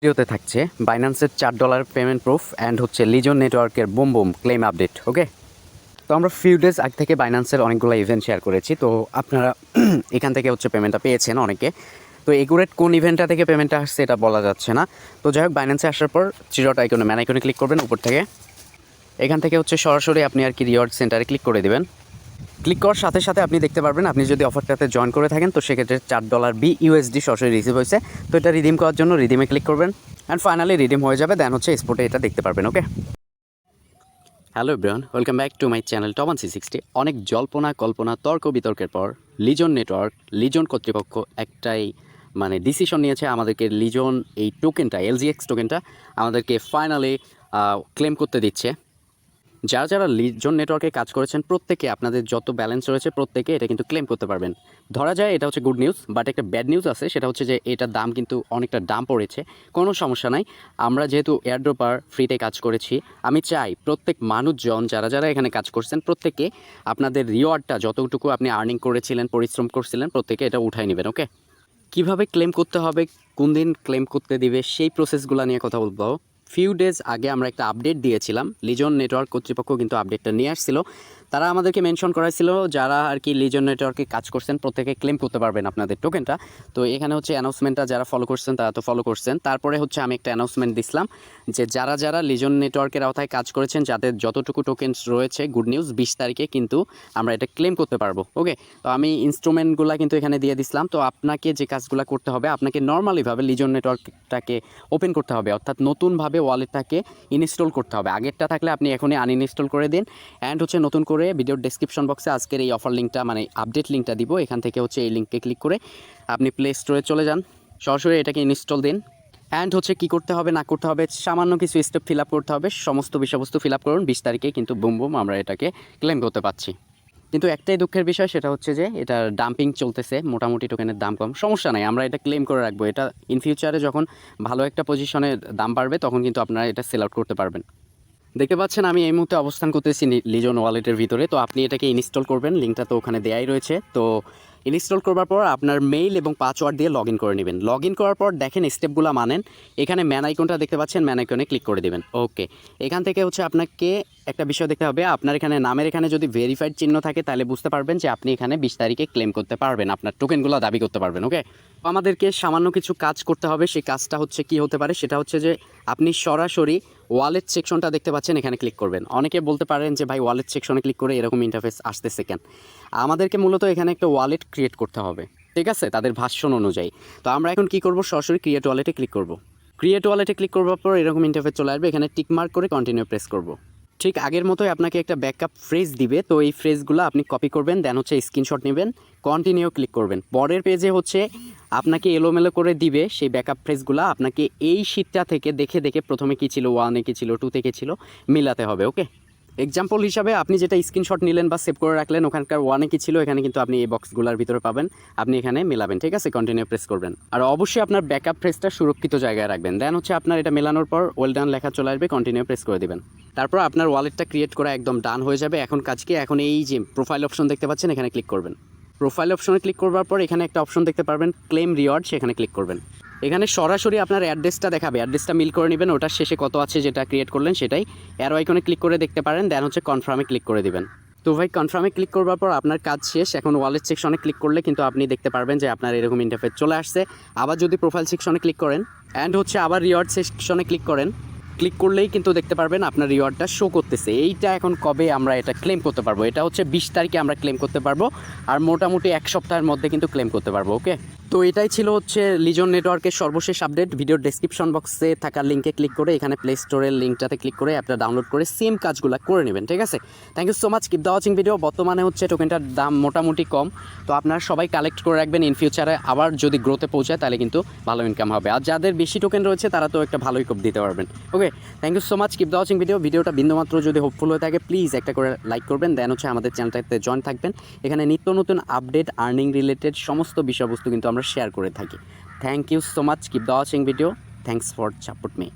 ভিডিওতে থাকছে বাইন্যান্সের $4 payment proof and হচ্ছে লিজন নেটওয়ার্কের বুম বুম ক্লেম আপডেট। ওকে, তো আমরা ফিউ ডেজ আগে থেকে বাইন্যান্সের অনেকগুলো ইভেন্ট শেয়ার করেছি, তো আপনারা এখান থেকে হচ্ছে পেমেন্টটা পেয়েছেন অনেকে। তো একুরেট কোন ইভেন্টটা থেকে পেমেন্টটা আসছে এটা বলা যাচ্ছে না। তো যাই হোক, বাইন্যান্সে আসার পর থ্রি ডট আইকনে ম্যান আইকনে ক্লিক করবেন উপর থেকে। এখান থেকে হচ্ছে সরাসরি আপনি আর কি রিওয়ার্ড সেন্টারে ক্লিক করে দেবেন। ক্লিক করার সাথে সাথে আপনি দেখতে পারবেন, আপনি যদি অফারটাতে জয়েন করে থাকেন তো সেক্ষেত্রে $4 BUSD সরাসরি রিসিভ হয়েছে। তো এটা রিডিম করার জন্য রিডিমে ক্লিক করবেন অ্যান্ড ফাইনালি রিডিম হয়ে যাবে, দেন হচ্ছে স্পটে এটা দেখতে পারবেন। Okay, hello everyone, welcome back to my channel Top1C60। অনেক জল্পনা কল্পনা তর্ক বিতর্কের পর লিজন নেটওয়ার্ক, লিজন কর্তৃপক্ষ একটাই ডিসিশন নিয়েছে, আমাদেরকে লিজন এই টোকেনটা, LGX টোকেনটা আমাদেরকে ফাইনালি ক্লেম করতে দিচ্ছে। যারা যারা লিজন নেটওয়ার্কে কাজ করেছেন প্রত্যেকে, আপনাদের যত ব্যালেন্স রয়েছে প্রত্যেকে এটা কিন্তু ক্লেম করতে পারবেন। ধরা যায় এটা হচ্ছে গুড নিউজ, বাট একটা ব্যাড নিউজ আছে, সেটা হচ্ছে যে এটার দাম কিন্তু অনেকটা দাম পড়েছে। কোনো সমস্যা নাই, আমরা যেহেতু এয়ারড্রপার ফ্রিতে কাজ করেছি, আমি চাই প্রত্যেক মানুষজন যারা যারা এখানে কাজ করছেন প্রত্যেকে আপনাদের রিওয়ার্ডটা যতটুকু আপনি আর্নিং করেছিলেন, পরিশ্রম করছিলেন, প্রত্যেকে এটা উঠাই নেবেন। ওকে, কীভাবে ক্লেম করতে হবে, কোন দিন ক্লেম করতে দিবে, সেই প্রসেসগুলো নিয়ে কথা বলবো। ফিউ ডেজ আগে আমরা একটা আপডেট দিয়েছিলাম, লিজন নেটওয়ার্ক কর্তৃপক্ষ কিন্তু আপডেটটা নিয়ে আসছিল। তারা আমাদেরকে মেনশন করাইছিল যারা আর কি লিজন নেটওয়ার্কে কাজ করছেন প্রত্যেকে ক্লেম করতে পারবেন আপনাদের টোকেনটা। তো এখানে হচ্ছে অ্যানাউন্সমেন্টটা যারা ফলো করছেন তারা তো ফলো করছেন। তারপরে হচ্ছে আমি একটা অ্যানাউন্সমেন্ট দিছিলাম যে যারা যারা লিজন নেটওয়ার্কের আওতায় কাজ করেছেন, যাদের যতটুকু টোকেন্স রয়েছে, গুড নিউজ 20 তারিখে কিন্তু আমরা এটা ক্লেম করতে পারবো। ওকে, তো আমি ইনস্ট্রুমেন্টগুলো কিন্তু এখানে দিয়ে দিছিলাম। তো আপনাকে যে কাজগুলো করতে হবে, আপনাকে নর্মালিভাবে লিজন নেটওয়ার্কটাকে ওপেন করতে হবে, অর্থাৎ নতুনভাবে ওয়ালেটটাকে ইনস্টল করতে হবে। আগেরটা থাকলে আপনি এখনই আনইনস্টল করে দিন অ্যান্ড হচ্ছে নতুন করে ভিডিওর ডেসক্রিপশন বক্সে আজকের এই অফার লিঙ্কটা আপডেট লিঙ্কটা দিব, এখান থেকে হচ্ছে এই লিঙ্কে ক্লিক করে আপনি প্লে স্টোরে চলে যান, সরাসরি এটাকে ইনস্টল দিন অ্যান্ড হচ্ছে কী করতে হবে না করতে হবে, সামান্য কিছু স্টেপ ফিল আপ করতে হবে, সমস্ত বিষয়বস্তু ফিল আপ করুন। 20 তারিখে কিন্তু বুম বুম আমরা এটাকে ক্লেম করতে পারছি। কিন্তু একটাই দুঃখের বিষয়, সেটা হচ্ছে যে এটা ডাম্পিং চলতেছে, মোটামুটি টোকেনের দাম কম, সমস্যা নাই, আমরা এটা ক্লেম করে রাখবো। এটা ইন ফিউচারে যখন ভালো একটা পজিশনে দাম বাড়বে তখন কিন্তু আপনারা এটা সেল আউট করতে পারবেন। দেখতে পাচ্ছেন আমি এই মুহূর্তে অবস্থান করতেছি লিজন ওয়ালেটের ভিতরে। তো আপনি এটাকে ইনস্টল করবেন, লিঙ্কটা তো ওখানে দেয়াই রয়েছে। তো ইনস্টল করবার পর আপনার মেইল এবং পাসওয়ার্ড দিয়ে লগ ইন করে নেবেন। লগ ইন করার পর দেখেন স্টেপগুলো মানেন, এখানে ম্যান আইকনটা দেখতে পাচ্ছেন, ম্যান আইকনে ক্লিক করে দেবেন। ওকে, এখান থেকে হচ্ছে আপনাকে একটা বিষয় দেখতে হবে, আপনার এখানে নামের এখানে যদি ভেরিফাইড চিহ্ন থাকে তাহলে বুঝতে পারবেন যে আপনি এখানে 20 তারিখে ক্লেম করতে পারবেন, আপনার টোকেনগুলো দাবি করতে পারবেন। ওকে, আমাদেরকে সামান্য কিছু কাজ করতে হবে, সেই কাজটা হচ্ছে কি হতে পারে, সেটা হচ্ছে যে আপনি সরাসরি ওয়ালেট সেকশনটা দেখতে পাচ্ছেন, এখানে ক্লিক করবেন। অনেকে বলতে পারেন যে ভাই ওয়ালেট সেকশনে ক্লিক করে এরকম ইন্টারফেস আসতেছে কেন? আমাদেরকে মূলত এখানে একটা ওয়ালেট ক্রিয়েট করতে হবে, ঠিক আছে, তাদের ভাষ্য অনুযায়ী। তো আমরা এখন কি করব, সরাসরি ক্রিয়েট ওয়ালেটে ক্লিক করব। ক্রিয়েট ওয়ালেটে ক্লিক করবার পর এরকম ইন্টারফেস চলে আসবে, এখানে টিক মার্ক করে কন্টিনিউ প্রেস করব। ঠিক আগের মতোই আপনাকে একটা ব্যাকআপ ফ্রেজ দিবে, তো এই ফ্রেজগুলো আপনি কপি করবেন, দেন হচ্ছে স্ক্রিনশট নেবেন, কন্টিনিউ ক্লিক করবেন। পরের পেজে হচ্ছে আপনাকে এলোমেলো করে দিবে সেই ব্যাকআপ ফ্রেজগুলো, আপনাকে এই শিটটা থেকে দেখে দেখে প্রথমে কী ছিল, 1-এ কী ছিল, 2-তে কী ছিল মিলাতে হবে। ওকে, এক্সাম্পল হিসাবে আপনি যেটা স্ক্রিনশট নিলেন বা সেভ করে রাখলেন, ওখানকার 1-এ কী ছিল এখানে কিন্তু আপনি এই বক্সগুলোর ভিতরে পাবেন, আপনি এখানে মেলাবেন, ঠিক আছে, কন্টিনিউ প্রেস করবেন। আর অবশ্যই আপনার ব্যাকআপ ফ্রেজটা সুরক্ষিত জায়গায় রাখবেন। দেন হচ্ছে আপনার এটা মেলানোর পর ওয়েল ডান লেখা চলে আসবে, কন্টিনিউ প্রেস করে দেবেন। তারপর আপনার ওয়ালেটটা ক্রিয়েট করা একদম ডান হয়ে যাবে। এখন কাজ কি, এখন এই যে প্রোফাইল অপশন দেখতে পাচ্ছেন, এখানে ক্লিক করবেন। প্রোফাইল অপশনে ক্লিক করবার পর এখানে একটা অপশন দেখতে পারবেন ক্লেম রিওয়ার্ড, সেখানে ক্লিক করবেন। এখানে সরাসরি আপনার অ্যাড্রেসটা দেখাবে, অ্যাড্রেসটা মিল করে নেবেন, ওটার শেষে কত আছে যেটা ক্রিয়েট করলেন সেটাই। অ্যারো আইকনে ক্লিক করে দেখতে পারেন, দেন হচ্ছে কনফার্মে ক্লিক করে দিবেন। তো ভাই কনফার্মে ক্লিক করবার পর আপনার কাজ শেষ। এখন ওয়ালেট সেকশনে ক্লিক করলে কিন্তু আপনি দেখতে পারবেন যে আপনার এরকম ইন্টারফেস চলে আসছে। আবার যদি প্রোফাইল সেকশনে ক্লিক করেন অ্যান্ড হচ্ছে আবার রিওয়ার্ড সেকশনে ক্লিক করেন, ক্লিক করলেই কিন্তু দেখতে পারবেন আপনার রিওয়ার্ডটা শো করতেছে। এইটা এখন কবে আমরা এটা ক্লেম করতে পারবো, এটা হচ্ছে 20 তারিখে আমরা ক্লেম করতে পারবো, আর মোটামুটি 1 সপ্তাহের মধ্যে কিন্তু ক্লেম করতে পারবো। ওকে, তো এটাই ছিল হচ্ছে লিজন নেটওয়ার্কের সর্বশেষ আপডেট। ভিডিওর ডেসক্রিপশন বক্সে থাকা লিঙ্কে ক্লিক করে এখানে প্লে স্টোরের লিঙ্কটাতে ক্লিক করে অ্যাপটা ডাউনলোড করে সেম কাজগুলো করে নেবেন, ঠিক আছে। Thank you so much, keep the watching video. বর্তমানে হচ্ছে টোকেনটার দাম মোটামুটি কম, তো আপনারা সবাই কালেক্ট করে রাখবেন, ইন ফিউচারে আবার যদি গ্রোথে পৌঁছায় তাহলে কিন্তু ভালো ইনকাম হবে। আর যাদের বেশি টোকেন রয়েছে তারা তো একটা ভালোই কোপ দিতে পারবেন। Okay, thank you so much, keep the watching video. ভিডিওটা বিন্দুমাত্র যদি হোপফুল হয়ে থাকে প্লিজ একটা করে লাইক করবেন, দেন হচ্ছে আমাদের চ্যানেলটাতে জয়েন থাকবেন। এখানে নিত্য নতুন আপডেট, আর্নিং রিলেটেড সমস্ত বিষয়বস্তু কিন্তু আমরা শেয়ার করে থাকি। Thank you so much. Keep the watching video. Thanks for support me.